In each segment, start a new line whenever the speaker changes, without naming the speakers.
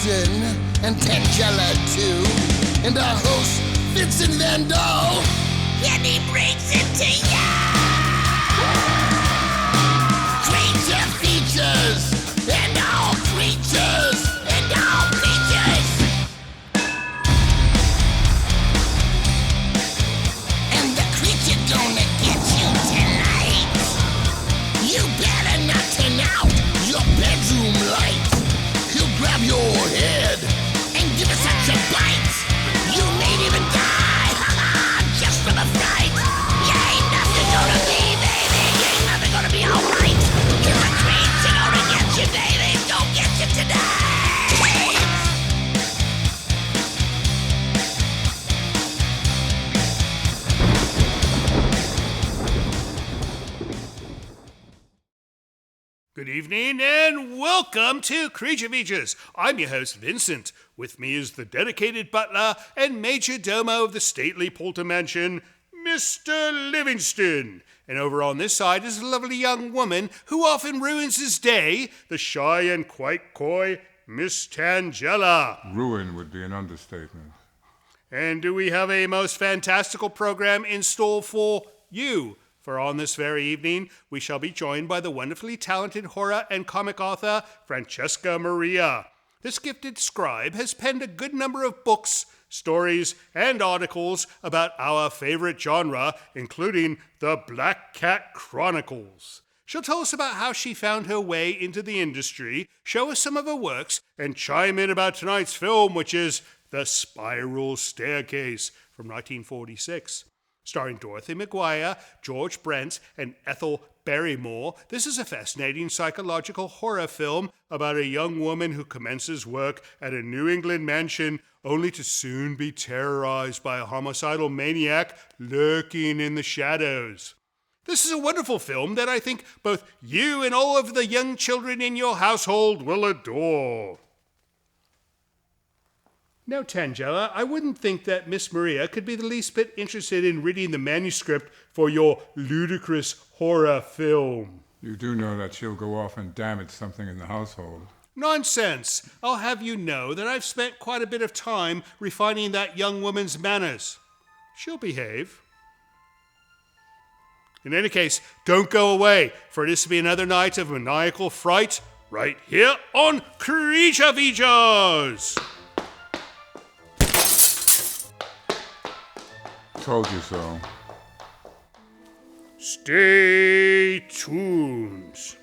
Livingston and Tangela too, and our host Vincent Van Dahl, and he brings it to ya! Creature features and all creatures and all creatures, and the creature gonna get you tonight. You better not turn out your bedroom light. He'll grab your head and give it such a bite. You may even die, just from a fright. You ain't nothing gonna be, baby. You ain't nothing gonna be alright. Cause the creature gonna get you, baby. Gonna get you tonight.
Good evening and welcome to Creature Features. I'm your host, Vincent. With me is the dedicated butler and major domo of the stately Poulter Mansion, Mr. Livingston. And over on this side is a lovely young woman who often ruins his day, the shy and quite coy Miss Tangela.
Ruin would be an understatement.
And do we have a most fantastical program in store for you? For on this very evening, we shall be joined by the wonderfully talented horror and comic author, Francesca Maria. This gifted scribe has penned a good number of books, stories, and articles about our favorite genre, including the Black Cat Chronicles. She'll tell us about how she found her way into the industry, show us some of her works, and chime in about tonight's film, which is The Spiral Staircase from 1946. Starring Dorothy McGuire, George Brent, and Ethel Barrymore, this is a fascinating psychological horror film about a young woman who commences work at a New England mansion only to soon be terrorized by a homicidal maniac lurking in the shadows. This is a wonderful film that I think both you and all of the young children in your household will adore. Now, Tangela, I wouldn't think that Miss Maria could be the least bit interested in reading the manuscript for your ludicrous horror film.
You do know that she'll go off and damage something in the household.
Nonsense! I'll have you know that I've spent quite a bit of time refining that young woman's manners. She'll behave. In any case, don't go away, for it is to be another night of maniacal fright right here on Creature Features!
Told you so.
Stay tuned.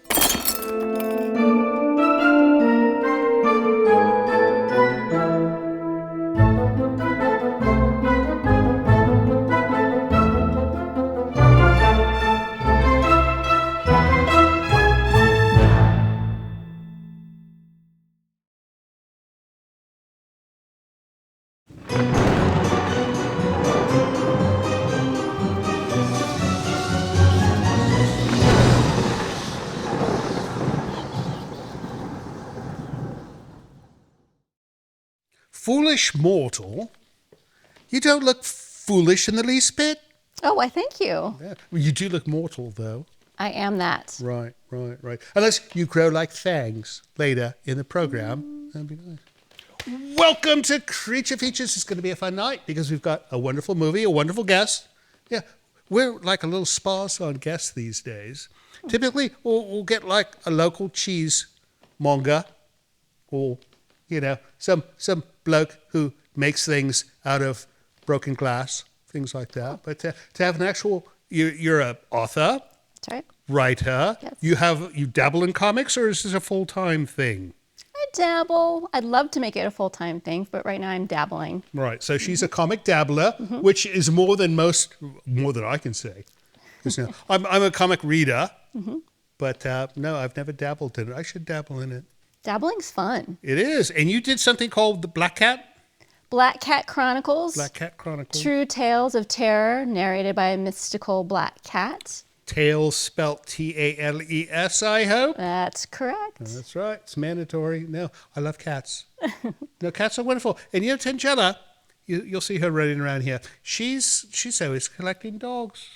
Foolish mortal? You don't look foolish in the least bit.
Oh, why, thank you.
Yeah. Well, you do look mortal, though.
I am that.
Right. Unless you grow like fangs later in the program. That'd be nice. Welcome to Creature Features. It's going to be a fun night because we've got a wonderful movie, a wonderful guest. Yeah, we're like a little sparse on guests these days. Typically, we'll get like a local cheesemonger or, some bloke who makes things out of broken glass, things like that. But to have an actual, you're an author,
That's right.
writer.
Yes.
You dabble in comics, or is this a full-time thing?
I dabble. I'd love to make it a full-time thing, but right now I'm dabbling.
Right. So she's a comic dabbler, which is more than I can say. 'Cause, I'm a comic reader, but no, I've never dabbled in it. I should dabble in it.
Dabbling's fun.
It is. And you did something called the Black Cat?
Black Cat Chronicles.
Black Cat Chronicles.
True tales of terror narrated by a mystical black cat.
Tales spelt Tales, I hope?
That's correct.
That's right. It's mandatory. No, I love cats. No, cats are wonderful. And Tangela, you'll see her running around here. She's always collecting dogs.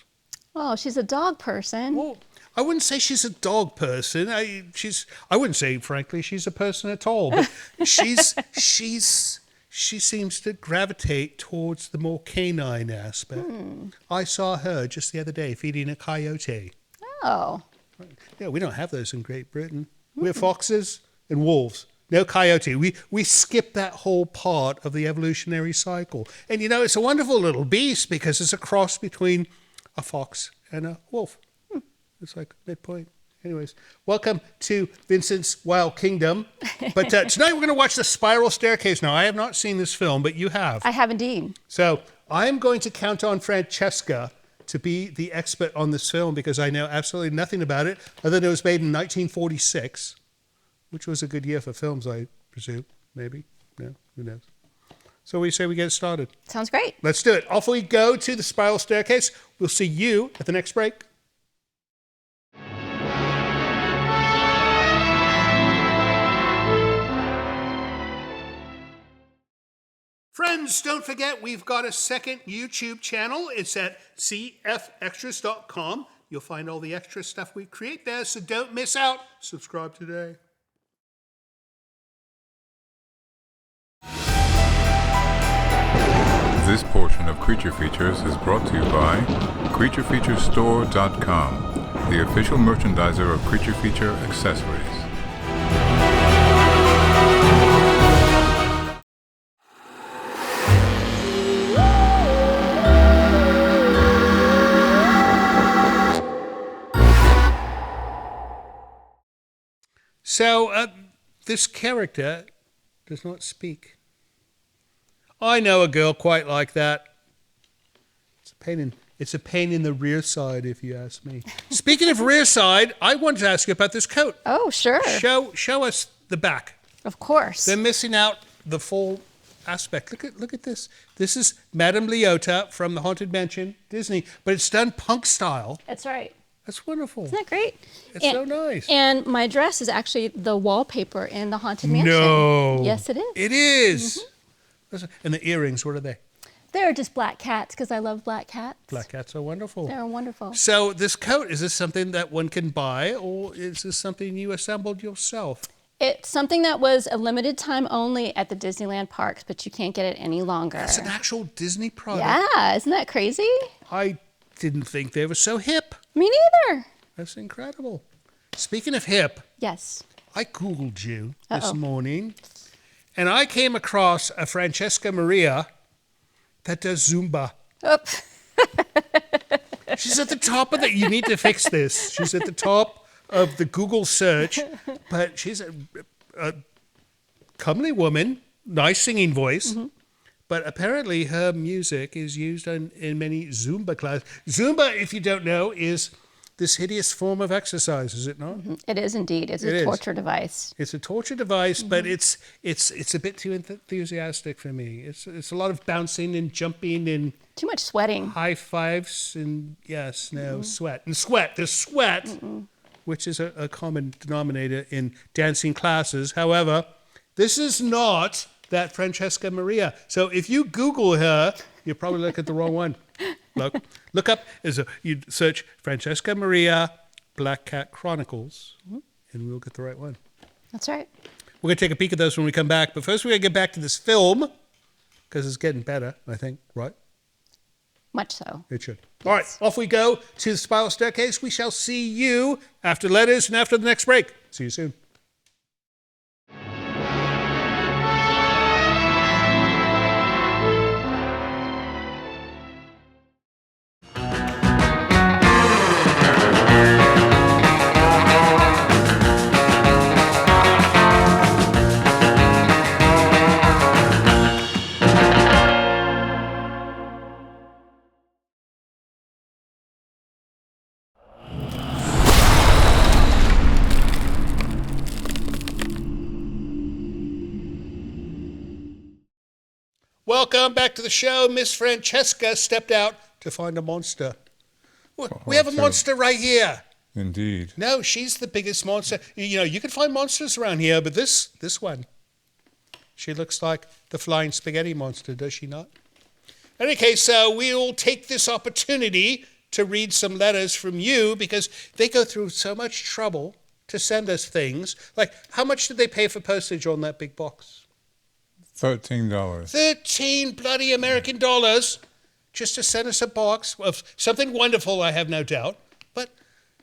Oh, she's a dog person.
Well, I wouldn't say she's a dog person. I wouldn't say, frankly, she's a person at all. But she seems to gravitate towards the more canine aspect. I saw her just the other day feeding a coyote.
Oh.
Yeah, we don't have those in Great Britain. We have foxes and wolves. No coyote. We skip that whole part of the evolutionary cycle. And it's a wonderful little beast because it's a cross between a fox and a wolf. It's like midpoint. Anyways, welcome to Vincent's Wild Kingdom. But tonight we're going to watch The Spiral Staircase. Now, I have not seen this film, but you have.
I have indeed.
So I am going to count on Francesca to be the expert on this film because I know absolutely nothing about it other than it was made in 1946, which was a good year for films, I presume. Maybe. No, who knows? So we say we get started.
Sounds great.
Let's do it. Off we go to The Spiral Staircase. We'll see you at the next break. Friends, don't forget we've got a second YouTube channel. It's at cfextras.com. You'll find all the extra stuff we create there, so don't miss out. Subscribe today.
This portion of Creature Features is brought to you by CreatureFeatureStore.com, the official merchandiser of Creature Feature accessories.
So, this character does not speak. I know a girl quite like that. It's a pain in the rear side, if you ask me. Speaking of rear side, I wanted to ask you about this coat.
Oh, sure.
Show us the back.
Of course.
They're missing out the full aspect. Look at this. This is Madame Leota from the Haunted Mansion, Disney, but it's done punk style.
That's right.
That's wonderful.
Isn't that great?
It's so nice.
And my dress is actually the wallpaper in the Haunted Mansion.
No.
Yes, it is.
It is. Mm-hmm. And the earrings, what are they?
They're just black cats because I love black cats.
Black cats are wonderful.
They're wonderful.
So this coat, is this something that one can buy, or is this something you assembled yourself?
It's something that was a limited time only at the Disneyland parks, but you can't get it any longer.
That's an actual Disney product.
Yeah, isn't that crazy?
I didn't think they were so hip.
Me neither.
That's incredible. Speaking of hip,
Yes.
I Googled you this morning, and I came across a Francesca Maria that does Zumba.
Oh.
She's at the top of you need to fix this. She's at the top of the Google search, but she's a comely woman, nice singing voice. Mm-hmm. But apparently her music is used in many Zumba classes. Zumba, if you don't know, is this hideous form of exercise, is it not?
Mm-hmm. It is indeed. It's a torture device.
It's a torture device, but it's a bit too enthusiastic for me. It's a lot of bouncing and jumping and
too much sweating.
High fives and sweat. And sweat. There's sweat, which is a common denominator in dancing classes. However, this is not that Francesca Maria. So if you Google her, you probably look at the wrong one. Look up, you search Francesca Maria Black Cat Chronicles, and we'll get the right one.
That's right.
We're going to take a peek at those when we come back. But first we're going to get back to this film, because it's getting better, I think, right?
Much so.
It should. Yes. All right, off we go to the Spiral Staircase. We shall see you after letters and after the next break. See you soon. Welcome back to the show. Miss Francesca stepped out to find a monster. We have a monster right here.
Indeed.
No, she's the biggest monster. You can find monsters around here, but this one, she looks like the flying spaghetti monster, does she not? In any case, we'll take this opportunity to read some letters from you because they go through so much trouble to send us things. Like, how much did they pay for postage on that big box?
$13.
13 bloody American dollars just to send us a box of something wonderful, I have no doubt. But,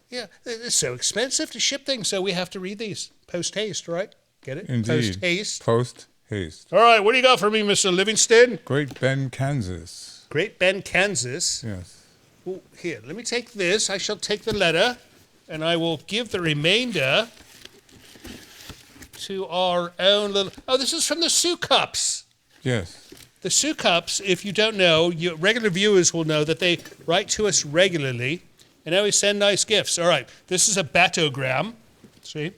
yeah, it's so expensive to ship things, so we have to read these post-haste, right? Get it?
Indeed.
Post-haste.
Post-haste.
All right, what do you got for me, Mr. Livingston?
Great Bend, Kansas.
Great Bend, Kansas.
Yes.
Well, here, let me take this. I shall take the letter, and I will give the remainder to our own little... Oh, this is from the Sue Cups.
Yes.
The Sue Cups, if you don't know, your regular viewers will know that they write to us regularly and always send nice gifts. All right, this is a batogram. See?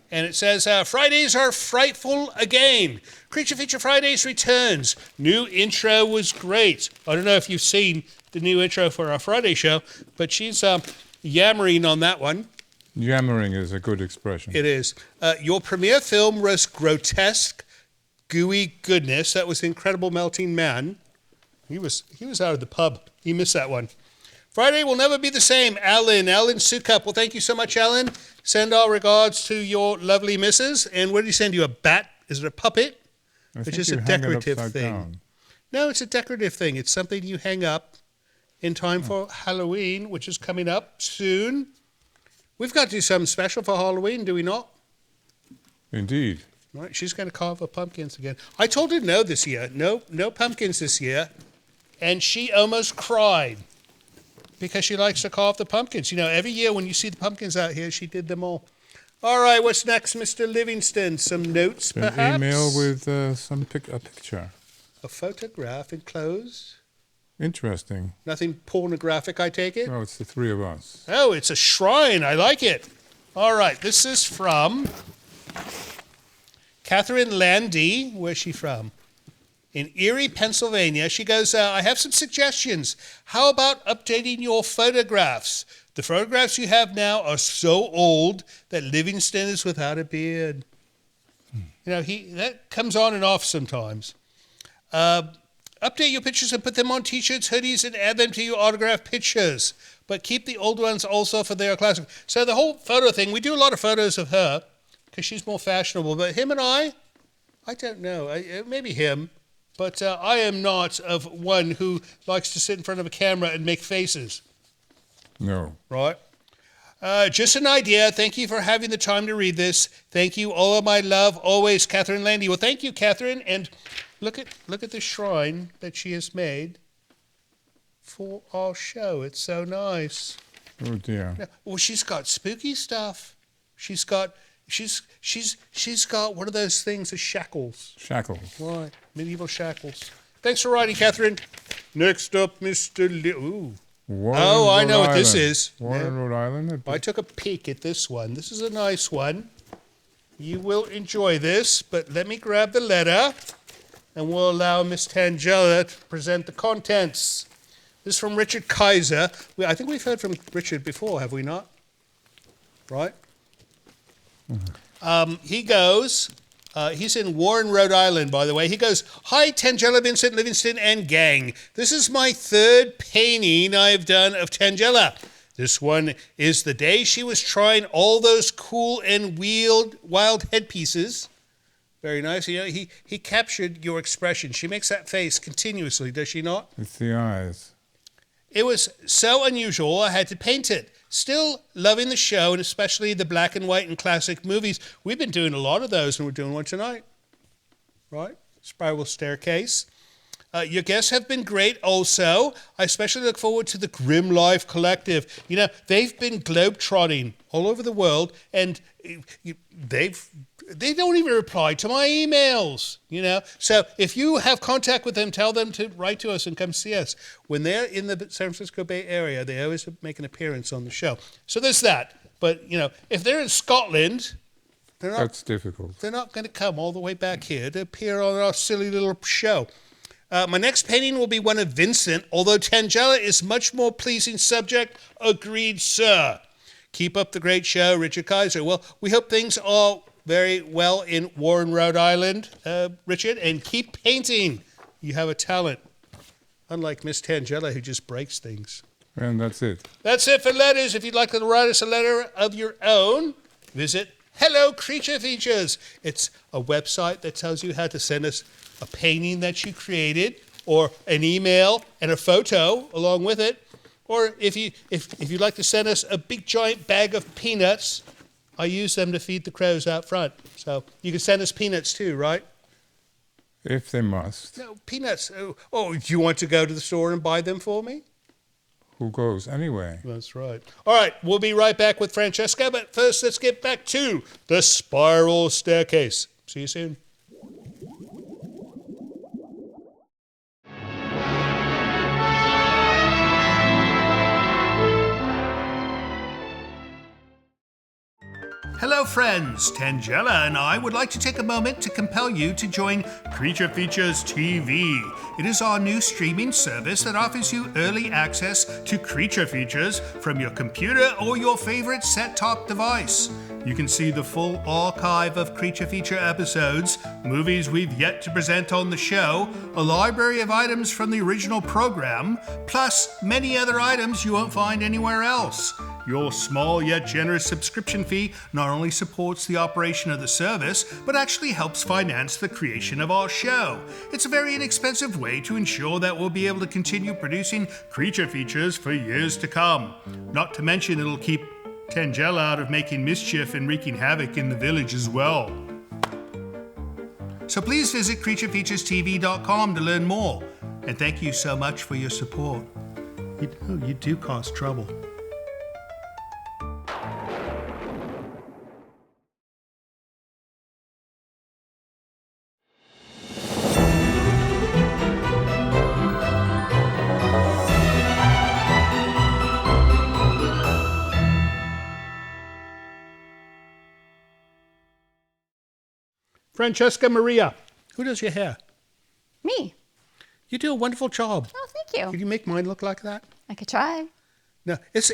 And it says, Fridays are frightful again. Creature Feature Fridays returns. New intro was great. I don't know if you've seen the new intro for our Friday show, but she's yammering on that one.
Yammering is a good expression.
It is. Your premiere film was grotesque, gooey goodness. That was The Incredible Melting Man. He was out of the pub. He missed that one. Friday will never be the same. Alan Sukup. Well, thank you so much, Alan. Send our regards to your lovely missus. And what did he send you? A bat? Is it a puppet? Which is a decorative thing.
Down.
No, it's a decorative thing. It's something you hang up in time for Halloween, which is coming up soon. We've got to do something special for Halloween, do we not?
Indeed.
Right, she's going to carve her pumpkins again. I told her no this year. No pumpkins this year. And she almost cried because she likes to carve the pumpkins. You know, every year when you see the pumpkins out here, she did them all. All right, what's next, Mr. Livingston? Some notes, perhaps?
An email with a picture.
A photograph enclosed?
Interesting.
Nothing pornographic, I take it?
Oh, it's the three of us.
Oh, it's a shrine. I like it. All right, this is from Catherine Landy. Where's she from? In Erie, Pennsylvania. She goes, I have some suggestions. How about updating your photographs? The photographs you have now are so old that Livingston is without a beard. You know, that comes on and off sometimes. Update your pictures and put them on T-shirts, hoodies, and add them to your autographed pictures. But keep the old ones also for their classic. So the whole photo thing, we do a lot of photos of her because she's more fashionable. But him and I don't know. Maybe him. But I am not of one who likes to sit in front of a camera and make faces.
No.
Right? Just an idea. Thank you for having the time to read this. Thank you. All of my love. Always, Catherine Landy. Well, thank you, Catherine. And look at the shrine that she has made for our show. It's so nice.
Oh dear.
Well, she's got spooky stuff. She's got one of those things, the shackles.
Shackles.
Right, medieval shackles. Thanks for writing, Catherine. Next up, Mr. Ooh.
Warren,
I know
Rhode
what this
Island.
is.
Warren,
Yeah.
Rhode Island.
I took a peek at this one. This is a nice one. You will enjoy this, but let me grab the letter, and we'll allow Miss Tangella to present the contents. This is from Richard Kaiser. I think we've heard from Richard before, have we not? Right?
Mm-hmm.
He goes, he's in Warren, Rhode Island, by the way. He goes, Hi, Tangella, Vincent, Livingston, and gang. This is my third painting I've done of Tangella. This one is the day she was trying all those cool and wild headpieces. Very nice. You know, he captured your expression. She makes that face continuously, does she not?
It's the eyes.
It was so unusual, I had to paint it. Still loving the show, and especially the black and white and classic movies. We've been doing a lot of those, and we're doing one tonight. Right? Spiral Staircase. Your guests have been great also. I especially look forward to the Grim Life Collective. You know, they've been globetrotting all over the world, and they don't even reply to my emails, you know. So if you have contact with them, tell them to write to us and come see us. When they're in the San Francisco Bay Area, they always make an appearance on the show. So there's that. But, you know, if they're in Scotland,
That's difficult.
they're not going to come all the way back here to appear on our silly little show. My next painting will be one of Vincent, although Tangella is much more pleasing subject. Agreed, sir. Keep up the great show, Richard Kaiser. Well, we hope things are very well in Warren, Rhode Island, Richard, and keep painting. You have a talent, unlike Miss Tangella, who just breaks things.
And that's it.
That's it for letters. If you'd like to write us a letter of your own, visit Hello Creature Features. It's a website that tells you how to send us a painting that you created, or an email and a photo along with it. Or if you'd like to send us a big giant bag of peanuts, I use them to feed the crows out front. So you can send us peanuts too, right?
If they must.
No, peanuts. Oh, do you want to go to the store and buy them for me?
Who goes anyway?
That's right. All right, we'll be right back with Francesca, but first let's get back to the spiral staircase. See you soon. Hello friends, Tangela and I would like to take a moment to compel you to join Creature Features TV. It is our new streaming service that offers you early access to Creature Features from your computer or your favorite set-top device. You can see the full archive of Creature Feature episodes, movies we've yet to present on the show, a library of items from the original program, plus many other items you won't find anywhere else. Your small yet generous subscription fee not only supports the operation of the service, but actually helps finance the creation of our show. It's a very inexpensive way to ensure that we'll be able to continue producing Creature Features for years to come. Not to mention it'll keep Tangela out of making mischief and wreaking havoc in the village as well. So please visit creaturefeaturestv.com to learn more. And thank you so much for your support. You do cause trouble. Francesca Maria, who does your hair?
Me.
You do a wonderful job.
Oh, thank you.
Could you make mine look like that?
I could try.
No, it's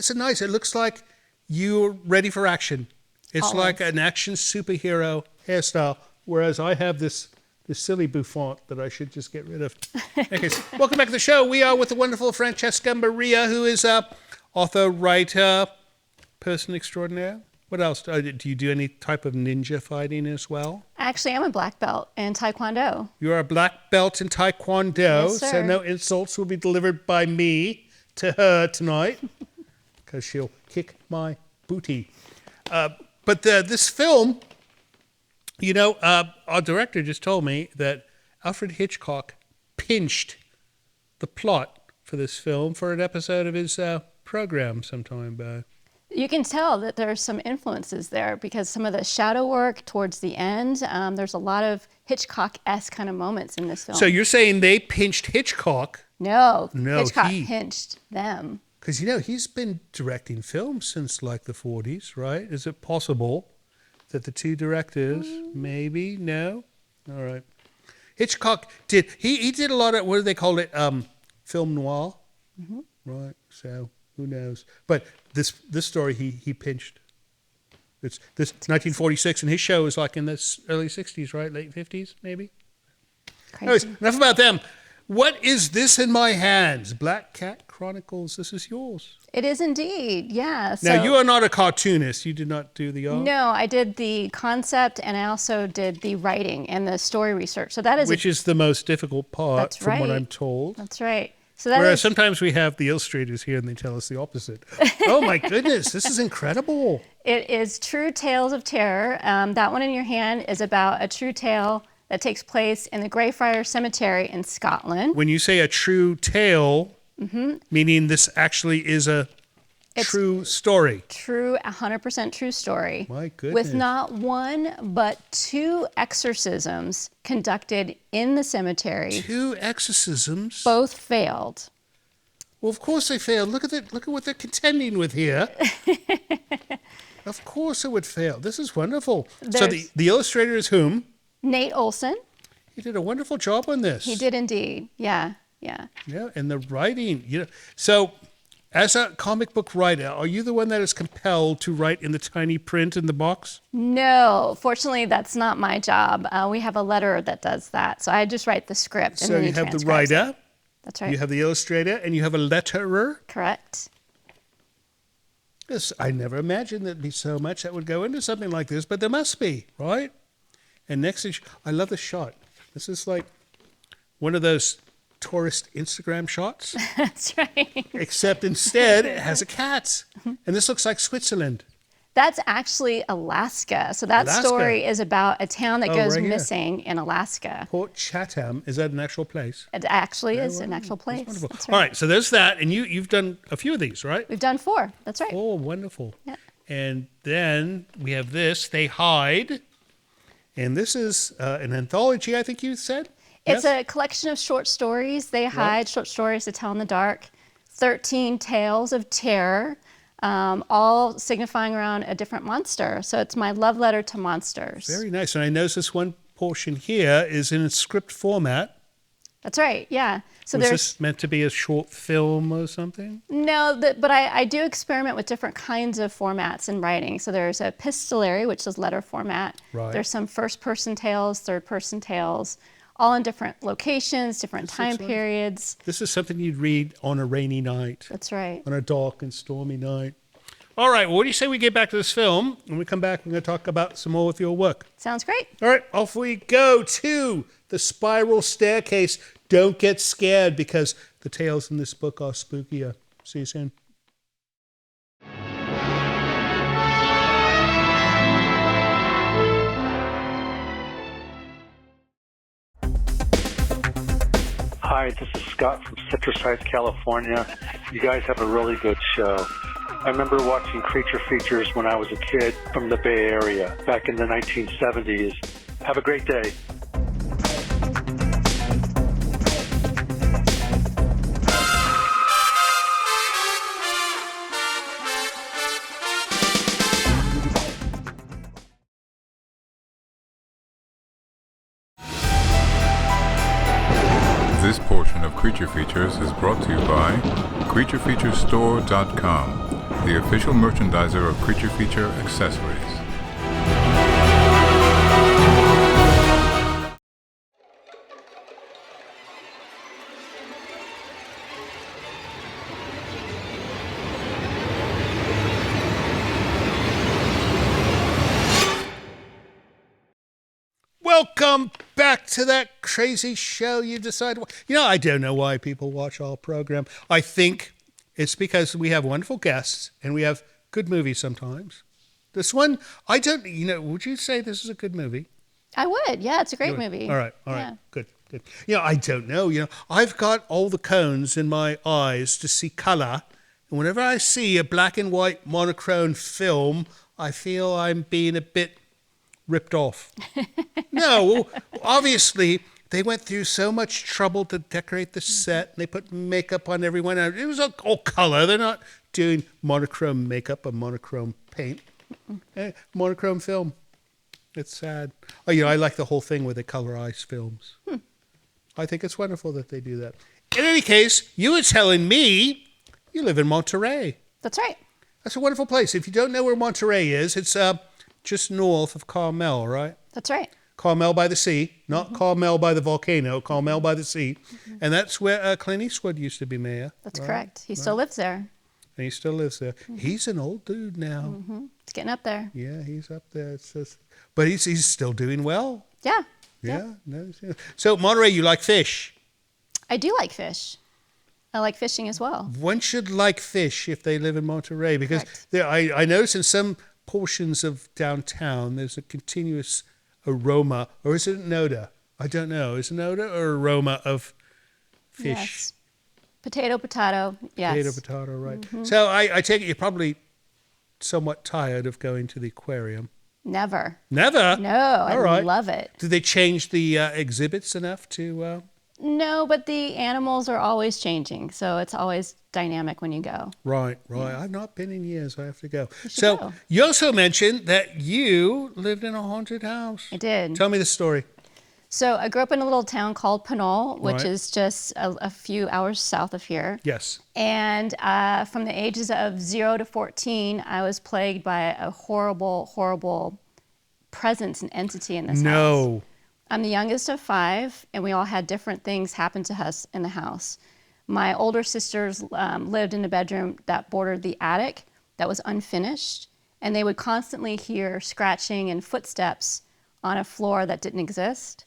a nice. It looks like you're ready for action. It's
Always.
like an action superhero hairstyle, whereas I have this silly bouffant that I should just get rid of. Okay, so welcome back to the show. We are with the wonderful Francesca Maria, who is a author, writer, person extraordinaire. What else? Do you do any type of ninja fighting as well?
Actually, I'm a black belt in Taekwondo.
You are a black belt in Taekwondo,
Yes,
so
sir.
no insults will be delivered by me to her tonight, because she'll kick my booty. But this film, our director just told me that Alfred Hitchcock pinched the plot for this film for an episode of his program sometime back.
You can tell that there's some influences there because some of the shadow work towards the end, there's a lot of Hitchcock-esque kind of moments in this film.
So you're saying they pinched Hitchcock?
No,
No,
Hitchcock
he-
pinched them.
Because, he's been directing films since like the 40s, right? Is it possible that the two directors, maybe? No? All right. Hitchcock did, he did a lot of, what do they call it? Film noir? Mm-hmm. Right, so who knows? But this story he pinched. It's this 1946, and his show was like in the early 60s, right? Late 50s, maybe?
Crazy.
Anyways, enough about them. What is this in my hands? Black Cat Chronicles, this is yours.
It is indeed, yeah.
Now,
So-
you are not a cartoonist. You did not do the art.
No, I did the concept and I also did the writing and the story research. So that is
Which is the most difficult part,
That's
from what
right.
I'm told.
That's right. So that
Whereas
is,
sometimes we have the illustrators here and they tell us the opposite. Oh my goodness, this is incredible.
it is True Tales of Terror. That one in your hand is about a true tale that takes place in the Greyfriars Cemetery in Scotland.
When you say a true tale, meaning this actually is a
It's-
true story.
True, 100% true story.
My goodness.
With not one, but two exorcisms conducted in the cemetery.
Two exorcisms.
Both failed.
Well, of course they failed. Look at what they're contending with here. Of course it would fail. This is wonderful. So
There's-
the illustrator is whom?
Nate Olson,
He did a wonderful job on this.
he did indeed. Yeah.
Yeah, and the writing, So, as a comic book writer, are you the one that is compelled to write in the tiny print in the box?
No, fortunately, that's not my job. We have a letterer that does that. So I just write the script. And
So
then
you
he
have the
transcribes it.
writer,
That's right.
You have the illustrator and you have a letterer.
Correct.
This, I never imagined there'd be so much that would go into something like this, but there must be, right? And next is, I love the shot. This is like one of those tourist Instagram shots.
That's right.
Except instead it has a cat. And this looks like Switzerland.
That's actually Alaska. So that
Alaska.
story is about a town that goes
right here.
missing in Alaska.
Port Chatham, is that an actual place?
It actually is an actual place.
Wonderful.
That's
All
right.
right, so there's that, and you've done a few of these, right?
We've done 4. That's right.
Oh, wonderful.
Yeah.
And then we have this, They Hide. And this is an anthology, I think you said?
It's
Yes?
a collection of short stories. They hide short stories to tell in the dark. 13 tales of terror, all signifying around a different monster. So it's my love letter to monsters.
Very nice. And I notice this one portion here is in a script format.
That's right. Yeah. So
Was
there's
this meant to be a short film or something?
no, but I do experiment with different kinds of formats in writing. So there's a epistolary, which is letter format.
Right.
There's some first-person tales, third-person tales, all in different locations, different time
looks like-
periods.
This is something you'd read on a rainy night,
That's right.
on a dark and stormy night. All right, well, what do you say we get back to this film? When we come back, we're going to talk about some more of your work.
Sounds great.
All right, off we go to the spiral staircase. Don't get scared because the tales in this book are spookier. See you soon.
Hi, this is Scott from Citrus Heights, California. You guys have a really good show. I remember watching Creature Features when I was a kid from the Bay Area back in the 1970s. Have a great day.
This portion of Creature Features is brought to you by CreatureFeatureStore.com, the official merchandiser of Creature Feature accessories.
Welcome back to that crazy show you decide. I don't know why people watch our program. I think it's because we have wonderful guests and we have good movies sometimes. This one, I don't, would you say this is a good movie?
I would. Yeah, it's a great movie.
All right.
Yeah.
Good. I don't know. I've got all the cones in my eyes to see color. And whenever I see a black and white monochrome film, I feel I'm being a bit ripped off. No, obviously they went through so much trouble to decorate the set. And they put makeup on everyone. It was all color. They're not doing monochrome makeup or monochrome paint. Monochrome film. It's sad. I like the whole thing where they colorize films. I think it's wonderful that they do that. In any case, you were telling me you live in Monterey.
That's right.
That's a wonderful place. If you don't know where Monterey is, it's just north of Carmel, right?
That's right.
Carmel by the sea, not Carmel by the volcano, Carmel by the sea. And that's where Clint Eastwood used to be mayor.
That's
right?
correct. He still lives there.
And he still lives there. He's an old dude now.
It's getting up there.
Yeah, he's up there. It's just, but he's still doing well.
Yeah.
Yeah. No, so Monterey, you like fish.
I do like fish. I like fishing as well.
One should like fish if they live in Monterey because
Correct.
I notice in some portions of downtown there's a continuous aroma, or is it an odor? I don't know. Is it an odor or aroma of fish?
Yes. Potato. Yes.
Potato, right. So I take it you're probably somewhat tired of going to the aquarium.
Never.
Never?
No,
All
I
right.
love it.
Did they change the exhibits enough to...
No, but the animals are always changing, so it's always dynamic when you go.
Right. I've not been in years. I have to go.
should
So
go.
you also mentioned that you lived in a haunted house.
I did.
Tell me the story.
So I grew up in a little town called Pinole, which
Right.
is just a few hours south of here.
Yes.
And from the ages of 0 to 14, I was plagued by a horrible, horrible presence and entity in this house.
No.
I'm the youngest of 5, and we all had different things happen to us in the house. My older sisters lived in a bedroom that bordered the attic that was unfinished, and they would constantly hear scratching and footsteps on a floor that didn't exist.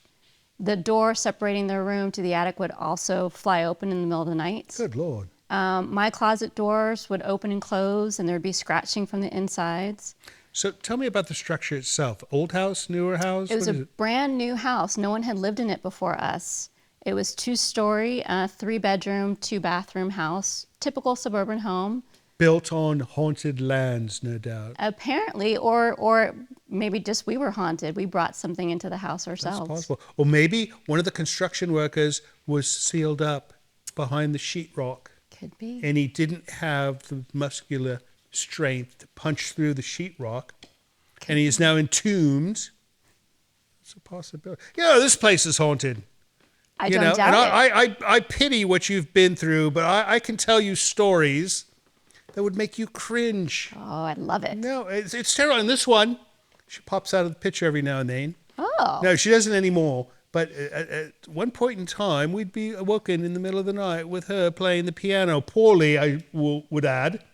The door separating their room to the attic would also fly open in the middle of the night.
Good Lord.
My closet doors would open and close, and there'd be scratching from the insides.
So tell me about the structure itself. Old house, newer house?
It was
What
a
is it?
brand new house. No one had lived in it before us. It was 2-story, 3-bedroom, 2-bathroom house, typical suburban home.
Built on haunted lands, no doubt.
Apparently, or maybe just we were haunted. We brought something into the house ourselves.
That's possible. Or maybe one of the construction workers was sealed up behind the sheetrock,
Could be.
and he didn't have the muscular strength to punch through the sheetrock, and he is now entombed. It's a possibility. This place is haunted.
I don't doubt
and
it.
I pity what you've been through, but I can tell you stories that would make you cringe.
Oh, I love it.
No, it's terrible. And this one, she pops out of the picture every now and then.
Oh.
No, she doesn't anymore. But at one point in time, we'd be awoken in the middle of the night with her playing the piano, poorly, I would add.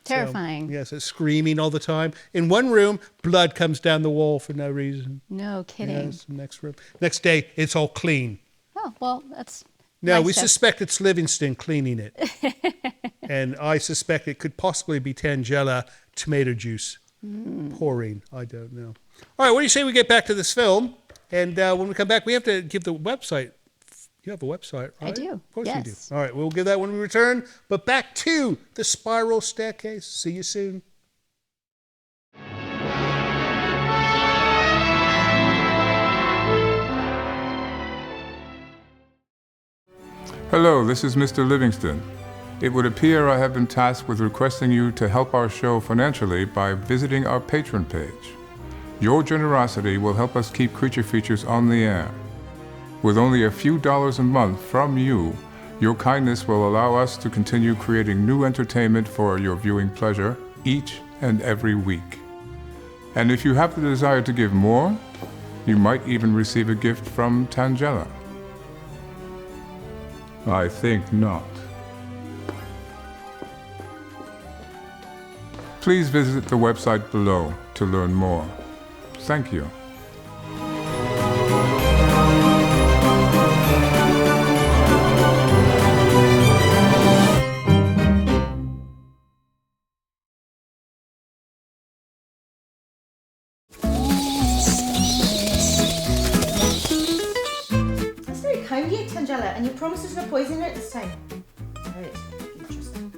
Terrifying.
So, yes, it's screaming all the time. In one room, blood comes down the wall for no reason.
No kidding.
Yes, next room. Next day, it's all clean.
Oh, well, that's
No,
nice
we
to-
suspect it's Livingston cleaning it. And I suspect it could possibly be Tangela tomato juice pouring. I don't know. All right, what do you say we get back to this film? And when we come back, we have to give the website. You have a website, right?
I do,
Of course you do.
yes.
All right, we'll give that when we return. But back to the spiral staircase. See you soon.
Hello, this is Mr. Livingston. It would appear I have been tasked with requesting you to help our show financially by visiting our Patreon page. Your generosity will help us keep Creature Features on the air. With only a few dollars a month from you, your kindness will allow us to continue creating new entertainment for your viewing pleasure each and every week. And if you have the desire to give more, you might even receive a gift from Tangela. I think not. Please visit the website below to learn more. Thank you.
That's very kind of you, Tangela, and you promise there's no poison in it this time. Right, interesting.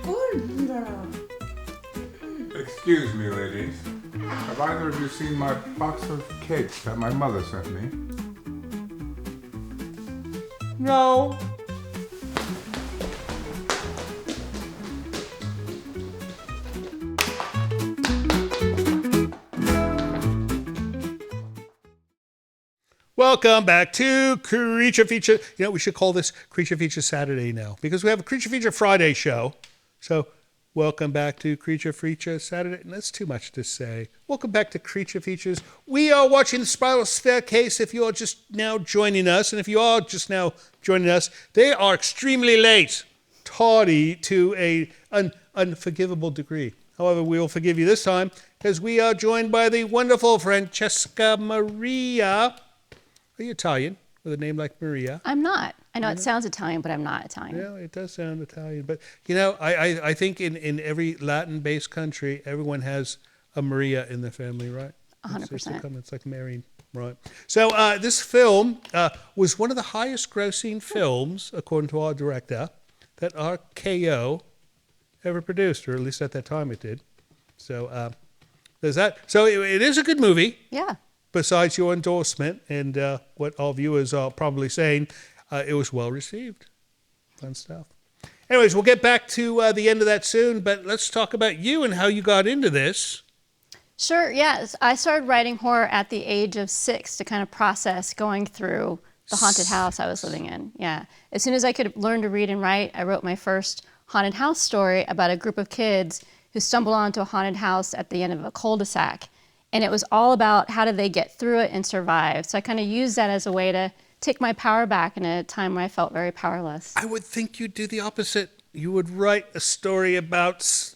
Good.
Excuse me, ladies. Have either of you seen my box of cakes that my mother sent me?
No.
Welcome back to Creature Feature. You know, we should call this Creature Feature Saturday now because we have a Creature Feature Friday show. So, welcome back to Creature Feature Saturday. And that's too much to say. Welcome back to Creature Features. We are watching the Spiral Staircase if you are just now joining us. And if you are just now joining us, they are extremely late, tardy to an unforgivable degree. However, we will forgive you this time because we are joined by the wonderful Francesca Maria. Are you Italian with a name like Maria?
I'm not. I know it sounds Italian, but I'm not Italian.
Yeah, it does sound Italian. But, you know, I think in every Latin-based country, everyone has a Maria in their family, right?
100%.
It's like marrying, right? So this film was one of the highest-grossing films, according to our director, that RKO ever produced, or at least at that time it did. So there's that. So it is a good movie.
Yeah.
Besides your endorsement and what our viewers are probably saying, it was well received. Fun stuff. Anyways, we'll get back to the end of that soon, but let's talk about you and how you got into this.
Sure, yes. I started writing horror at the age of 6 to kind of process going through the haunted house I was living in. Yeah. As soon as I could learn to read and write, I wrote my first haunted house story about a group of kids who stumbled onto a haunted house at the end of a cul-de-sac. And it was all about how did they get through it and survive. So I kind of used that as a way to take my power back in a time where I felt very powerless.
I would think you'd do the opposite. You would write a story about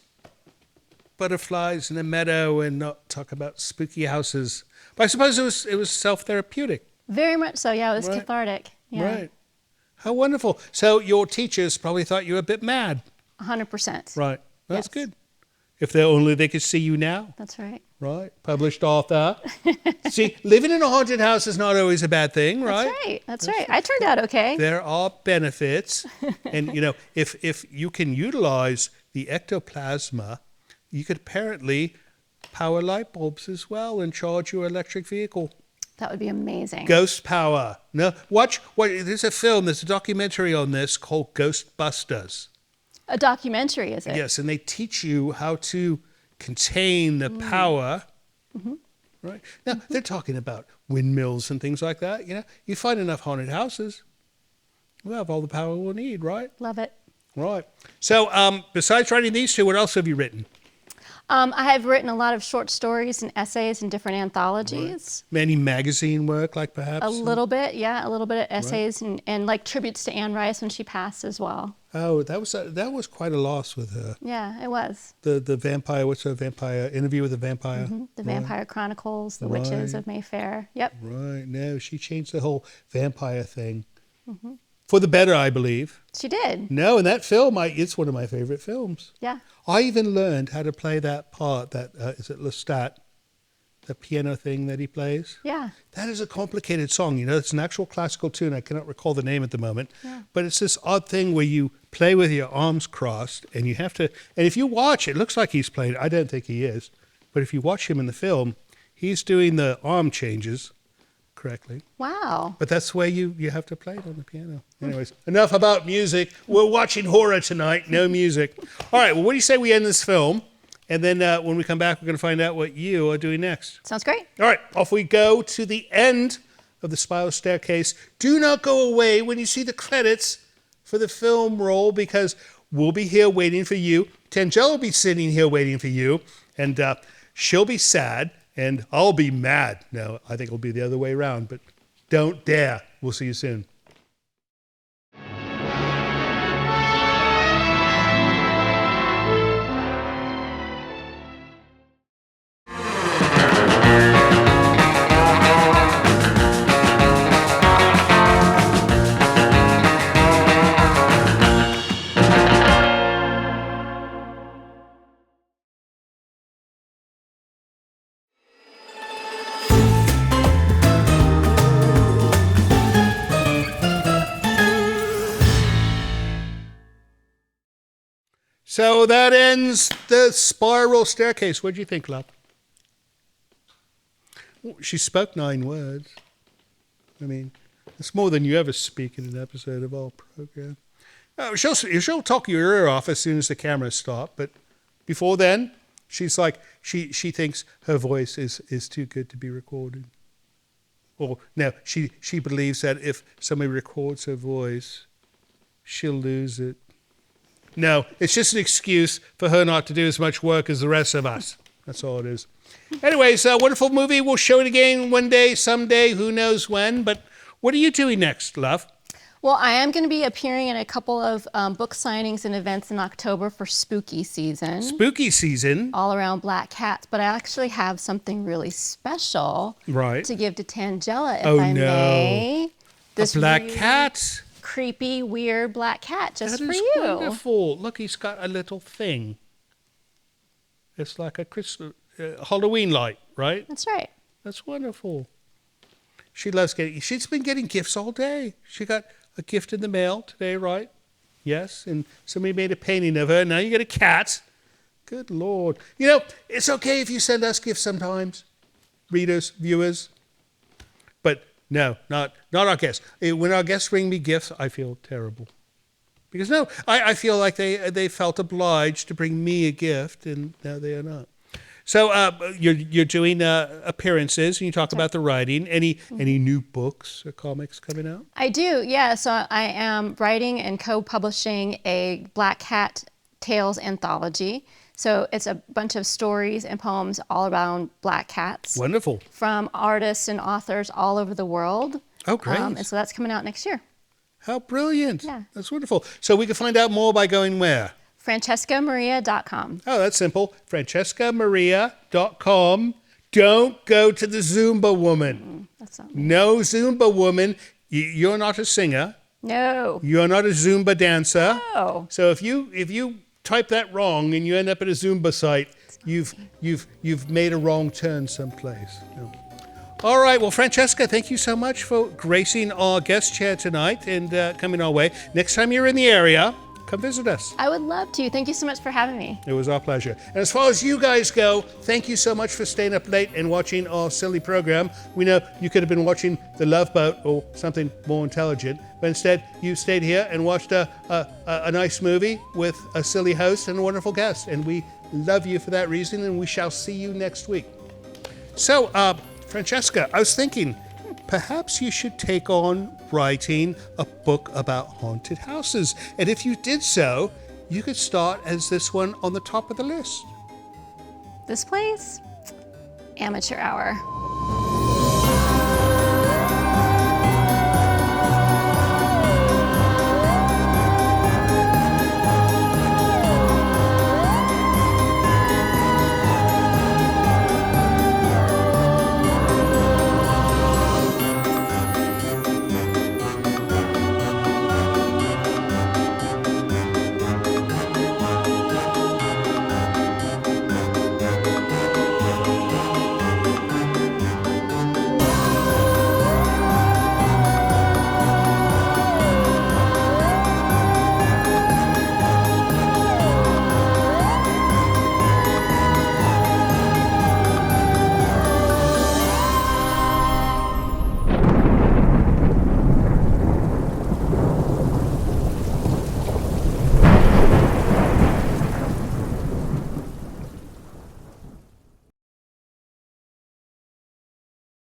butterflies in a meadow and not talk about spooky houses. But I suppose it was self-therapeutic.
Very much so, yeah. It was
Right.
cathartic. Yeah.
Right. How wonderful. So your teachers probably thought you were a bit mad.
100%.
Right. That's
Yes.
good. If they only they could see you now.
That's right.
Right. Published author. See, living in a haunted house is not always a bad thing, right?
That's right. That's right. I turned out okay.
There are benefits. And, you know, if you can utilize the ectoplasma, you could apparently power light bulbs as well and charge your electric vehicle.
That would be amazing.
Ghost power. No, there's a film, there's a documentary on this called Ghostbusters.
A documentary, is it?
Yes, and they teach you how to contain the power. Right? Now, they're talking about windmills and things like that. You know, you find enough haunted houses, we'll have all the power we'll need, right?
Love it.
Right. So, besides writing these two, what else have you written?
I have written a lot of short stories and essays in different anthologies.
Any magazine work, like perhaps?
A little bit, yeah, a little bit of essays and like tributes to Anne Rice when she passed as well.
Oh, that was quite a loss with her.
Yeah, it was.
The vampire, what's her vampire? Interview with the Vampire.
The Vampire Chronicles, The Witches of Mayfair. Yep.
Right. No, she changed the whole vampire thing. For the better, I believe.
She did.
No, and that film, it's one of my favorite films.
Yeah.
I even learned how to play that part, is it Lestat, the piano thing that he plays?
Yeah.
That is a complicated song. You know, it's an actual classical tune. I cannot recall the name at the moment.
Yeah.
But it's this odd thing where you play with your arms crossed, and you have to, and if you watch, it looks like he's playing. I don't think he is. But if you watch him in the film, he's doing the arm changes correctly.
Wow.
But that's where you have to play it on the piano. Anyways, enough about music. We're watching horror tonight, no music. All right, well, what do you say we end this film? And then when we come back, we're going to find out what you are doing next.
Sounds great.
All right, off we go to the end of the Spiral Staircase. Do not go away when you see the credits for the film roll, because we'll be here waiting for you. Tangela will be sitting here waiting for you, and she'll be sad, and I'll be mad. No, I think it'll be the other way around, but don't dare. We'll see you soon. So that ends the Spiral Staircase. What do you think, love? She spoke 9 words. I mean, it's more than you ever speak in an episode of our program. She'll talk your ear off as soon as the cameras stop, but before then, she's like, she thinks her voice is too good to be recorded. Or no, she believes that if somebody records her voice, she'll lose it. No, it's just an excuse for her not to do as much work as the rest of us. That's all it is. Anyways, a wonderful movie. We'll show it again one day, someday, who knows when. But what are you doing next, love?
Well, I am going to be appearing in a couple of book signings and events in October for spooky season.
Spooky season.
All around black cats. But I actually have something really special to give to Tangela, if I may.
This a black cat.
Creepy, weird black cat just for
you.
That
is wonderful. Look, he's got a little thing. It's like a Christmas, Halloween light, right?
That's right.
That's wonderful. She loves she's been getting gifts all day. She got a gift in the mail today, right? Yes, and somebody made a painting of her. Now you get a cat. Good Lord. You know, it's okay if you send us gifts sometimes, readers, viewers. But no, not our guests. When our guests bring me gifts, I feel terrible. Because no, I feel like they felt obliged to bring me a gift, and now they are not. So you're doing appearances, and you talk about the writing. Any new books or comics coming out?
I do, yeah. So I am writing and co-publishing a Black Cat Tales anthology. So it's a bunch of stories and poems all around black cats
Wonderful.
from artists and authors all over the world.
Oh, great.
And so that's coming out next year.
How brilliant.
Yeah.
That's wonderful. So we can find out more by going where?
FrancescaMaria.com.
Oh, that's simple. FrancescaMaria.com. Don't go to the Zumba woman.
That's not me.
No Zumba woman. You're not a singer.
No.
You're not a Zumba dancer.
No.
So if you type that wrong and you end up at a Zumba site, you've made a wrong turn someplace. No. All right. Well, Francesca, thank you so much for gracing our guest chair tonight and coming our way. Next time you're in the area, come visit us.
I would love to. Thank you so much for having me.
It was our pleasure. And as far as you guys go, thank you so much for staying up late and watching our silly program. We know you could have been watching The Love Boat or something more intelligent, but instead you stayed here and watched a nice movie with a silly host and a wonderful guest. And we love you for that reason, and we shall see you next week. So, Francesca, I was thinking, perhaps you should take on writing a book about haunted houses. And if you did so, you could start as this one on the top of the list.
This place? Amateur hour.